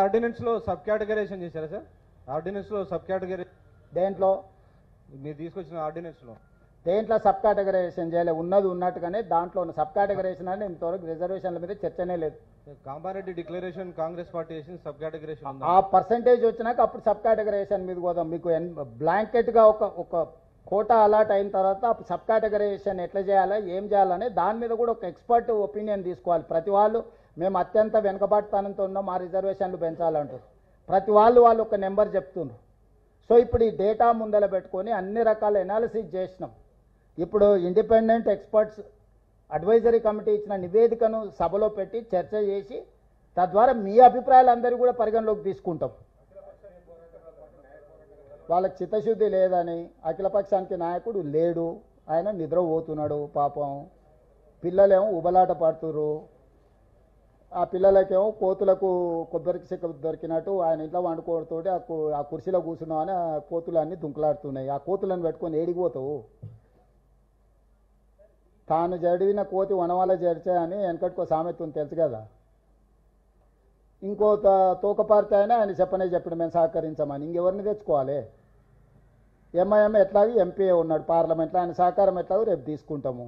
Ordinance లో sub categorisation చేశారా sir? Ordinance లో సబ్ కేటగరీ దేంట్లో మీరు తీసుకొచ్చిన ఆర్డినెన్స్ లో దేంట్లో సబ్ కేటగరైజేషన్ చేయలేదు, ఉన్నది ఉన్నట్టుగానే దాంట్లో ఉన్న సబ్ కేటగరైజేషన్ అని ఇంతవరకు రిజర్వేషన్ల మీద చర్చనే లేదు. కామారెడ్డి డిక్లరేషన్ కాంగ్రెస్ పార్టీ చేసిన సబ్ కేటగరైజేషన్ ఆ పర్సంటేజ్ వచ్చినాక అప్పుడు సబ్ కేటగరైజేషన్ మీద పోదాం. మీకు బ్లాంకెట్గా ఒక కోటా అలాట్ అయిన తర్వాత అప్పుడు సబ్ కేటగరైజేషన్ ఎట్లా చేయాలా ఏం చేయాలని దాని మీద కూడా ఒక ఎక్స్పర్ట్ ఒపీనియన్ తీసుకోవాలి. ప్రతి వాళ్ళు మేము అత్యంత వెనుకబాటుతనంతో ఉన్నాం, మా రిజర్వేషన్లు పెంచాలంటారు. ప్రతి వాళ్ళు ఒక నెంబర్ చెప్తున్నారు. సో ఇప్పుడు ఈ డేటా ముందర పెట్టుకొని అన్ని రకాల ఎనాలిసిస్ చేసినాం. ఇప్పుడు ఇండిపెండెంట్ ఎక్స్పర్ట్స్ అడ్వైజరీ కమిటీ ఇచ్చిన నివేదికను సభలో పెట్టి చర్చ చేసి తద్వారా మీ అభిప్రాయాలు అందరూ కూడా పరిగణలోకి తీసుకుంటాం. వాళ్ళకి చిత్తశుద్ధి లేదని, అఖిలపక్షానికి నాయకుడు లేడు, ఆయన నిద్రపోతున్నాడు పాపం, పిల్లలేమో ఉబలాట పడుతున్నారు. ఆ పిల్లలకేమో కోతులకు కొబ్బరికి చెక్క దొరికినట్టు ఆయన ఇంట్లో వండుకోవడంతో ఆ కుర్చీలో కూర్చున్నామని ఆ కోతులన్నీ దుంకులాడుతున్నాయి. ఆ కోతులను పెట్టుకొని ఏడిగిపోతావు? తాను జడివిన కోతి వనవాళ్ళ జడిచాయని వెనకటికో సామెత ఉంది, తెలుసు కదా. ఇంకో తోకపారితే అయినా ఆయన చెప్పిన మేము సహకరించామని ఇంకెవరిని తెచ్చుకోవాలి? ఎంఐఎం ఎట్లాగో ఎంపీ ఉన్నాడు పార్లమెంట్లో, ఆయన సహకారం ఎట్లాగో రేపు తీసుకుంటాము.